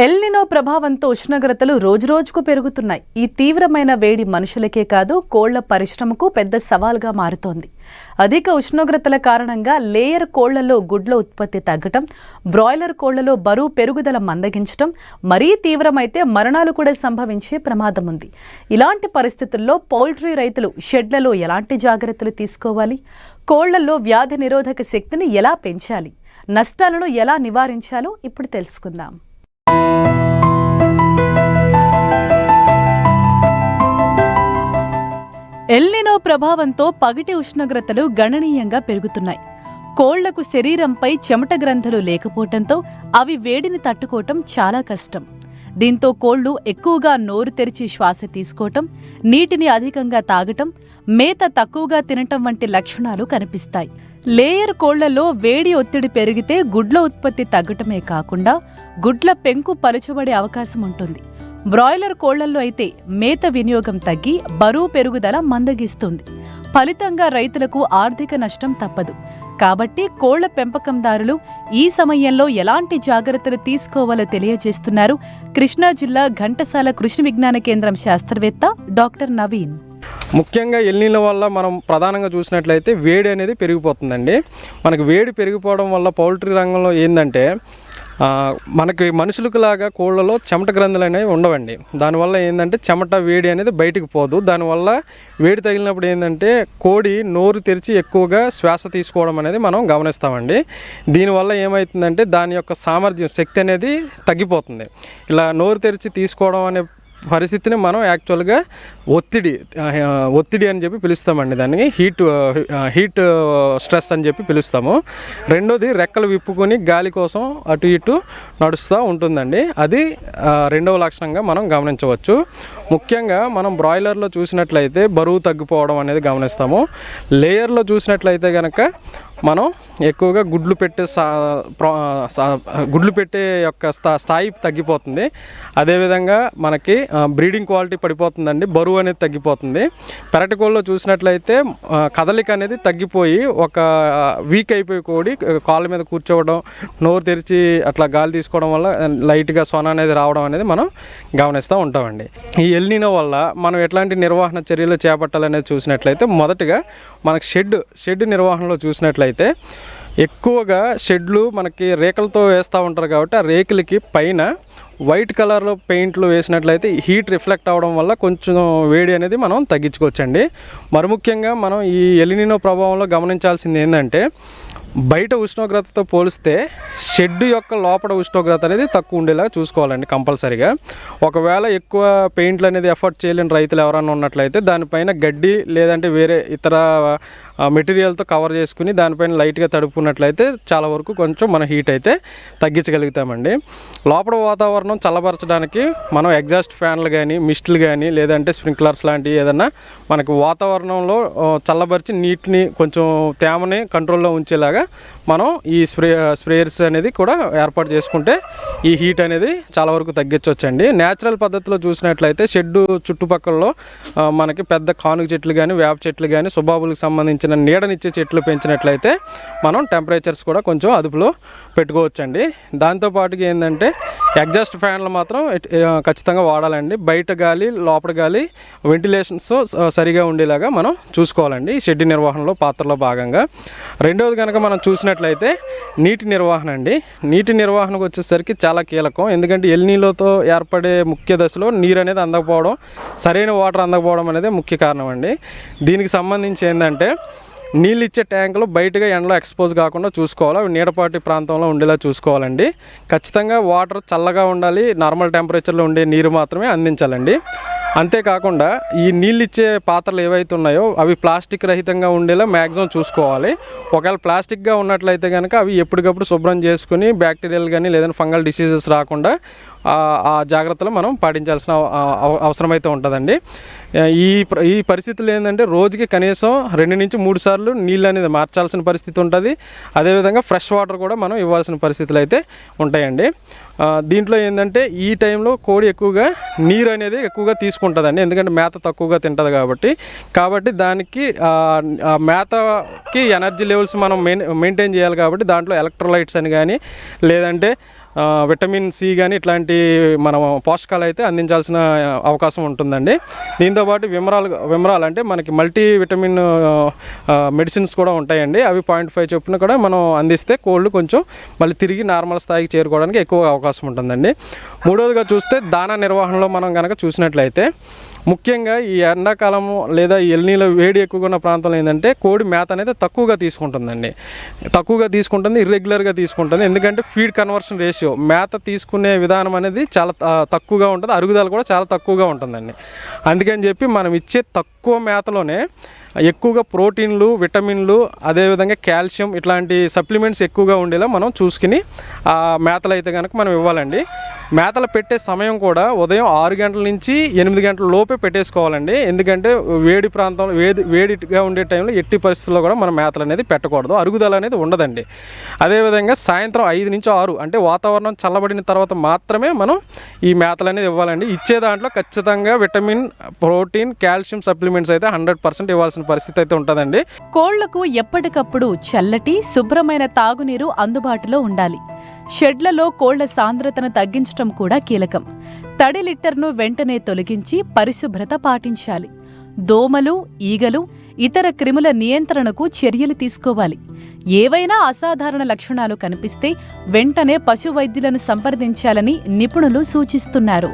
El Nino ప్రభావంతో ఉష్ణోగ్రతలు రోజురోజుకు పెరుగుతున్నాయి. ఈ తీవ్రమైన వేడి మనుషులకే కాదు కోళ్ల పరిశ్రమకు పెద్ద సవాల్గా మారుతోంది. అధిక ఉష్ణోగ్రతల కారణంగా లేయర్ కోళ్లలో గుడ్ల ఉత్పత్తి తగ్గటం, బ్రాయిలర్ కోళ్లలో బరువు పెరుగుదల మందగించడం, మరీ తీవ్రమైతే మరణాలు కూడా సంభవించే ప్రమాదం ఉంది. ఇలాంటి పరిస్థితుల్లో పౌల్ట్రీ రైతులు షెడ్లలో ఎలాంటి జాగ్రత్తలు తీసుకోవాలి? కోళ్లలో వ్యాధి నిరోధక శక్తిని ఎలా పెంచాలి? నష్టాలను ఎలా నివారించాలో ఇప్పుడు తెలుసుకుందాం. ఎల్ నినో ప్రభావంతో పగటి ఉష్ణోగ్రతలు గణనీయంగా పెరుగుతున్నాయి. కోళ్లకు శరీరంపై చెమట గ్రంథులు లేకపోవటంతో అవి వేడిని తట్టుకోవటం చాలా కష్టం. దీంతో కోళ్లు ఎక్కువగా నోరు తెరిచి శ్వాస తీసుకోవటం, నీటిని అధికంగా తాగటం, మేత తక్కువగా తినటం వంటి లక్షణాలు కనిపిస్తాయి. లేయర్ కోళ్లలో వేడి ఒత్తిడి పెరిగితే గుడ్ల ఉత్పత్తి తగ్గటమే కాకుండా గుడ్ల పెంకు పలుచబడే అవకాశం ఉంటుంది. బ్రాయిలర్ కోళ్లల్లో అయితే మేత వినియోగం తగ్గి బరువు పెరుగుదల మందగిస్తుంది. ఫలితంగా రైతులకు ఆర్థిక నష్టం తప్పదు. కాబట్టి కోళ్ల పెంపకందారులు ఈ సమయంలో ఎలాంటి జాగ్రత్తలు తీసుకోవాలో తెలియజేస్తున్నారు కృష్ణా జిల్లా ఘంటసాల కృషి విజ్ఞాన కేంద్రం శాస్త్రవేత్త డాక్టర్ నవీన్. ముఖ్యంగా ఎల్ నినో వల్ల మనం ప్రధానంగా చూసినట్లయితే వేడి అనేది పెరిగిపోతుందండి. మనకు వేడి పెరిగిపోవడం వల్ల పౌల్ట్రీ రంగంలో ఏంటంటే మనకి మనుషులకు లాగా కోళ్లలో చెమట గ్రంథులు అనేవి ఉండవండి. దానివల్ల ఏంటంటే చెమట వేడి అనేది బయటికి పోదు. దానివల్ల వేడి తగిలినప్పుడు ఏంటంటే కోడి నోరు తెరిచి ఎక్కువగా శ్వాస తీసుకోవడం అనేది మనం గమనిస్తామండి. దీనివల్ల ఏమవుతుందంటే దాని యొక్క సామర్థ్యం, శక్తి అనేది తగ్గిపోతుంది. ఇలా నోరు తెరిచి తీసుకోవడం అనే పరిస్థితిని మనం యాక్చువల్గా ఒత్తిడి అని చెప్పి పిలుస్తామండి. దాన్ని హీట్ స్ట్రెస్ అని చెప్పి పిలుస్తాము. రెండోది రెక్కలు విప్పుకొని గాలి కోసం అటు ఇటు నడుస్తూ ఉంటుందండి. అది రెండవ లక్షణంగా మనం గమనించవచ్చు. ముఖ్యంగా మనం బ్రాయిలర్లో చూసినట్లయితే బరువు తగ్గిపోవడం అనేది గమనిస్తాము. లేయర్లో చూసినట్లయితే కనుక మనం ఎక్కువగా గుడ్లు పెట్టే యొక్క స్థాయి తగ్గిపోతుంది. అదేవిధంగా మనకి బ్రీడింగ్ క్వాలిటీ పడిపోతుందండి, బరువు అనేది తగ్గిపోతుంది. పెరటికోళ్ళలో చూసినట్లయితే కదలిక అనేది తగ్గిపోయి ఒక వీక్ అయిపోయి కోడి కాళ్ళ మీద కూర్చోవడం, నోరు తెరిచి అట్లా గాలి తీసుకోవడం వల్ల లైట్గా సొన అనేది రావడం అనేది మనం గమనిస్తూ ఉంటామండి. ఈ ఎల్ నినో వల్ల మనం ఎట్లాంటి నిర్వహణ చర్యలు చేపట్టాలనేది చూసినట్లయితే మొదటిగా మనకు షెడ్ నిర్వహణలో చూసినట్లయితే ఎక్కువగా షెడ్లు మనకి రేకులతో వేస్తూ ఉంటారు కాబట్టి ఆ రేకులకి పైన వైట్ కలర్లో పెయింట్లు వేసినట్లయితే హీట్ రిఫ్లెక్ట్ అవ్వడం వల్ల కొంచెం వేడి అనేది మనం తగ్గించుకోవచ్చండి. మరి ముఖ్యంగా మనం ఈ ఎల్ నినో ప్రభావంలో గమనించాల్సింది ఏంటంటే బయట ఉష్ణోగ్రతతో పోలిస్తే షెడ్ యొక్క లోపల ఉష్ణోగ్రత అనేది తక్కువ ఉండేలా చూసుకోవాలండి కంపల్సరీగా. ఒకవేళ ఎక్కువ పెయింట్లు అనేది ఎఫర్ట్ చేయలేని రైతులు ఎవరైనా ఉన్నట్లయితే దానిపైన గడ్డి లేదంటే వేరే ఇతర మెటీరియల్తో కవర్ చేసుకుని దానిపైన లైట్గా తడుపుకున్నట్లయితే చాలా వరకు కొంచెం మన హీట్ అయితే తగ్గించగలుగుతామండి. లోపల వాతావరణం చల్లబరచడానికి మనం ఎగ్జాస్ట్ ఫ్యాన్లు కానీ, మిస్టులు కానీ, లేదంటే స్ప్రింక్లర్స్ లాంటివి ఏదన్నా మనకు వాతావరణంలో చల్లబరిచి నీటిని కొంచెం తేమని కంట్రోల్లో ఉంచేలాగా మనం ఈ స్ప్రేయర్స్ అనేది కూడా ఏర్పాటు చేసుకుంటే ఈ హీట్ అనేది చాలా వరకు తగ్గించవచ్చండి. న్యాచురల్ పద్ధతిలో చూసినట్లయితే షెడ్డు చుట్టుపక్కలలో మనకి పెద్ద కానుగ చెట్లు కానీ, వేప చెట్లు కానీ, సుబాబులకు సంబంధించిన నీడనిచ్చే చెట్లు పెంచినట్లయితే మనం టెంపరేచర్స్ కూడా కొంచెం అదుపులో పెట్టుకోవచ్చండి. దాంతోపాటుగా ఏంటంటే ఎగ్జాస్ట్ ఫ్యాన్లు మాత్రం ఖచ్చితంగా వాడాలండి. బయట గాలి లోపల గాలి వెంటిలేషన్స్ సరిగా ఉండేలాగా మనం చూసుకోవాలండి ఈ షెడ్ నిర్వహణలో పాత్రలో భాగంగా. రెండవది కనుక మనం చూసినట్లయితే నీటి నిర్వహణ అండి. నీటి నిర్వహణకు వచ్చేసరికి చాలా కీలకం. ఎందుకంటే ఎల్ నినోతో ఏర్పడే ముఖ్య దశలో నీరు అనేది అందకపోవడం, సరైన వాటర్ అందకపోవడం అనేది ముఖ్య కారణం అండి. దీనికి సంబంధించి ఏంటంటే నీళ్ళు ఇచ్చే ట్యాంకులు బయటగా ఎండలో ఎక్స్పోజ్ కాకుండా చూసుకోవాలి. అవి నీడపాటి ప్రాంతంలో ఉండేలా చూసుకోవాలండి. ఖచ్చితంగా వాటర్ చల్లగా ఉండాలి, నార్మల్ టెంపరేచర్లో ఉండే నీరు మాత్రమే అందించాలండి. అంతేకాకుండా ఈ నీళ్ళు ఇచ్చే పాత్రలు ఏవైతే ఉన్నాయో అవి ప్లాస్టిక్ రహితంగా ఉండేలా మ్యాక్సిమం చూసుకోవాలి. ఒకవేళ ప్లాస్టిక్గా ఉన్నట్లయితే కనుక అవి ఎప్పటికప్పుడు శుభ్రం చేసుకుని బ్యాక్టీరియల్ కానీ లేదంటే ఫంగల్ డిసీజెస్ రాకుండా ఆ జాగ్రత్తలు మనం పాటించాల్సిన అవసరమైతే ఉంటుందండి. ఈ పరిస్థితులు ఏంటంటే రోజుకి కనీసం 2 నుంచి 3 సార్లు నీళ్ళు అనేది మార్చాల్సిన పరిస్థితి ఉంటుంది. అదేవిధంగా ఫ్రెష్ వాటర్ కూడా మనం ఇవ్వాల్సిన పరిస్థితులు అయితే ఉంటాయండి. దీంట్లో ఏంటంటే ఈ టైంలో కోడి ఎక్కువగా నీరు అనేది ఎక్కువగా తీసుకుంటుందండి. ఎందుకంటే మేత తక్కువగా తింటుంది కాబట్టి దానికి మేతకి ఎనర్జీ లెవెల్స్ మనం మెయింటైన్ చేయాలి. కాబట్టి దాంట్లో ఎలక్ట్రోలైట్స్ అని కానీ లేదంటే విటమిన్ సి కానీ ఇట్లాంటి మనం పోషకాలు అయితే అందించాల్సిన అవకాశం ఉంటుందండి. దీంతోపాటు విమరాలు అంటే మనకి మల్టీ విటమిన్ మెడిసిన్స్ కూడా ఉంటాయండి. అవి 0.5 చొప్పున కూడా మనం అందిస్తే కోళ్ళు కొంచెం మళ్ళీ తిరిగి నార్మల్ స్థాయికి చేరుకోవడానికి ఎక్కువ అవకాశం ఉంటుందండి. మూడవదిగా చూస్తే దానా నిర్వహణలో మనం కనుక చూసినట్లయితే ముఖ్యంగా ఈ ఎండాకాలం లేదా ఈ ఎల్నీలో వేడి ఎక్కువగా ఉన్న ప్రాంతంలో ఏంటంటే కోడి మేత అనేది తక్కువగా తీసుకుంటుంది, ఇర్రెగ్యులర్గా తీసుకుంటుంది. ఎందుకంటే ఫీడ్ కన్వర్షన్ రేషియో మేత తీసుకునే విధానం అనేది చాలా తక్కువగా ఉంటుంది, అరుగుదల కూడా చాలా తక్కువగా ఉంటుందండి. అందుకని చెప్పి మనం ఇచ్చే తక్కువ మేతలోనే ఎక్కువగా ప్రోటీన్లు, విటమిన్లు, అదేవిధంగా కాల్షియం ఇట్లాంటి సప్లిమెంట్స్ ఎక్కువగా ఉండేలా మనం చూసుకుని ఆ మేతలు అయితే కనుక మనం ఇవ్వాలండి. మేతలు పెట్టే సమయం కూడా ఉదయం 6 గంటల నుంచి 8 గంటల లోపే పెట్టేసుకోవాలండి. ఎందుకంటే వేడి ప్రాంతంలో వేడిగా ఉండే టైంలో ఎట్టి పరిస్థితుల్లో కూడా మనం మేతలు అనేది పెట్టకూడదు, అరుగుదల అనేది ఉండదండి. అదేవిధంగా సాయంత్రం 5 నుంచి 6 అంటే వాతావరణం చల్లబడిన తర్వాత మాత్రమే మనం ఈ మేతలు అనేది ఇవ్వాలండి. ఇచ్చే దాంట్లో ఖచ్చితంగా విటమిన్, ప్రోటీన్, కాల్షియం సప్లిమెంట్స్ అయితే 100% ఇవ్వాల్సిన పరిస్థితి అయితే ఉంటుందండి. కోళ్లకు ఎప్పటికప్పుడు చల్లటి, శుభ్రమైన తాగునీరు అందుబాటులో ఉండాలి. షెడ్లలో కోళ్ల సాంద్రతను తగ్గించడం కూడా కీలకం. తడి లిట్టర్ను వెంటనే తొలగించి పరిశుభ్రత పాటించాలి. దోమలు, ఈగలు, ఇతర క్రిముల నియంత్రణకు చర్యలు తీసుకోవాలి. ఏవైనా అసాధారణ లక్షణాలు కనిపిస్తే వెంటనే పశు వైద్యులను సంప్రదించాలని నిపుణులు సూచిస్తున్నారు.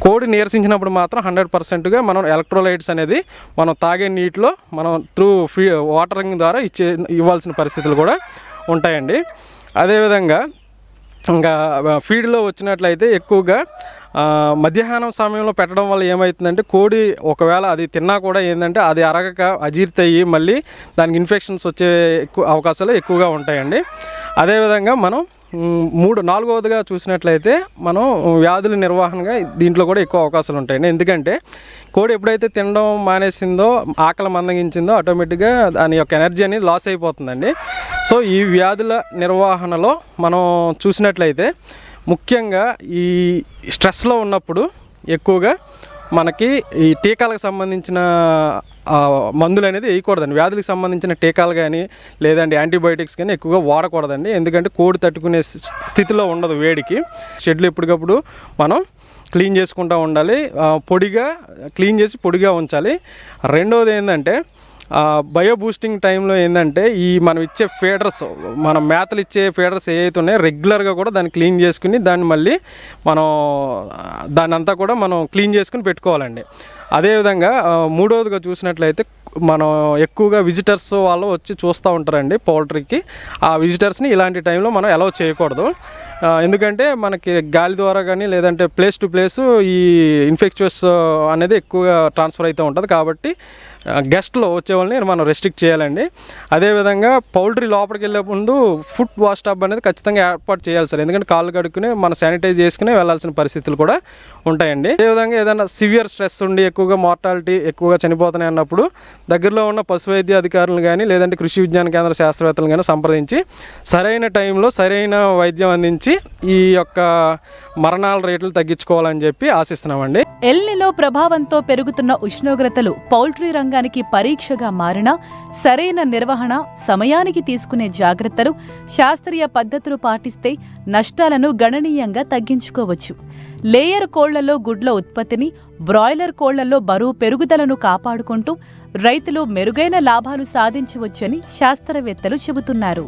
కోడి నీరసించినప్పుడు మాత్రం 100%గా మనం ఎలక్ట్రోలైట్స్ అనేది మనం తాగే నీటిలో మనం త్రూ వాటరింగ్ ద్వారా ఇవ్వాల్సిన పరిస్థితులు కూడా ఉంటాయండి. అదేవిధంగా ఇంకా ఫీడ్లో వచ్చినట్లయితే ఎక్కువగా మధ్యాహ్నం సమయంలో పెట్టడం వల్ల ఏమవుతుందంటే కోడి ఒకవేళ అది తిన్నా కూడా ఏంటంటే అది అరగక అజీర్తి అయ్యి మళ్ళీ దానికి ఇన్ఫెక్షన్స్ వచ్చే అవకాశాలు ఎక్కువగా ఉంటాయండి. అదేవిధంగా మనం నాలుగవదిగా చూసినట్లయితే మనం వ్యాధుల నిర్వహణగా దీంట్లో కూడా ఎక్కువ అవకాశాలు ఉంటాయండి. ఎందుకంటే కోడి ఎప్పుడైతే తినడం మానేసిందో, ఆకలి మందగించిందో ఆటోమేటిక్గా దాని యొక్క ఎనర్జీ అనేది లాస్ అయిపోతుందండి. సో ఈ వ్యాధుల నిర్వహణలో మనం చూసినట్లయితే ముఖ్యంగా ఈ స్ట్రెస్లో ఉన్నప్పుడు ఎక్కువగా మనకి ఈ టీకాలకు సంబంధించిన మందులు అనేది వేయకూడదండి. వ్యాధులకు సంబంధించిన టీకాలు కానీ లేదంటే యాంటీబయోటిక్స్ కానీ ఎక్కువగా వాడకూడదండి. ఎందుకంటే కోడి తట్టుకునే స్థితిలో ఉండదు వేడికి. షెడ్లు ఎప్పటికప్పుడు మనం క్లీన్ చేసుకుంటూ ఉండాలి, క్లీన్ చేసి పొడిగా ఉంచాలి. రెండవది ఏంటంటే బయో బూస్టింగ్ టైంలో ఏంటంటే ఈ మనం ఇచ్చే ఫీడర్స్, మనం మేతలు ఇచ్చే ఫీడర్స్ ఏవైతే ఉన్నాయో రెగ్యులర్గా కూడా దాన్ని క్లీన్ చేసుకుని దాన్ని మళ్ళీ దాన్ని అంతా కూడా మనం క్లీన్ చేసుకుని పెట్టుకోవాలండి. అదేవిధంగా మూడవదిగా చూసినట్లయితే మనం ఎక్కువగా విజిటర్స్ వాళ్ళు వచ్చి చూస్తూ ఉంటారండి పౌల్ట్రీకి. ఆ విజిటర్స్ని ఇలాంటి టైంలో మనం అలౌ చేయకూడదు. ఎందుకంటే మనకి గాలి ద్వారా కానీ లేదంటే ప్లేస్ టు ప్లేస్ ఈ ఇన్ఫెక్షన్స్ అనేది ఎక్కువగా ట్రాన్స్ఫర్ అవుతూ ఉంటుంది. కాబట్టి గెస్ట్లో వచ్చే వాళ్ళని మనం రెస్ట్రిక్ట్ చేయాలండి. అదేవిధంగా పౌల్ట్రీ లోపలికి వెళ్ళే ముందు ఫుట్ వాష్ టబ్ అనేది ఖచ్చితంగా ఏర్పాటు చేయాలి సార్. ఎందుకంటే కాళ్ళు కడుక్కుని మనం శానిటైజ్ చేసుకుని వెళ్ళాల్సిన పరిస్థితులు కూడా ఉంటాయండి. అదేవిధంగా ఏదైనా సివియర్ స్ట్రెస్ ఉండి ఎక్కువగా మార్టాలిటీ ఎక్కువగా చనిపోతున్నాయి అన్నప్పుడు దగ్గరలో ఉన్న పశు వైద్య అధికారులను కానీ లేదంటే కృషి విజ్ఞాన కేంద్ర శాస్త్రవేత్తలను కానీ సంప్రదించి సరైన టైంలో సరైన వైద్యం అందించి ఈ యొక్క మరణాల రేట్లు తగ్గించుకోవాలని చెప్పి ఆశిస్తున్నామండి. ఎల్నిలో ప్రభావంతో పెరుగుతున్న ఉష్ణోగ్రతలు పౌల్ట్రీ రంగానికి పరీక్షగా మారినా సరైన నిర్వహణ, సమయానికి తీసుకునే జాగ్రత్తలు, శాస్త్రీయ పద్ధతులు పాటిస్తే నష్టాలను గణనీయంగా తగ్గించుకోవచ్చు. లేయర్ కోళ్లలో గుడ్ల ఉత్పత్తిని, బ్రాయిలర్ కోళ్లలో బరువు పెరుగుదలను కాపాడుకుంటూ రైతులు మెరుగైన లాభాలు సాధించవచ్చని శాస్త్రవేత్తలు చెబుతున్నారు.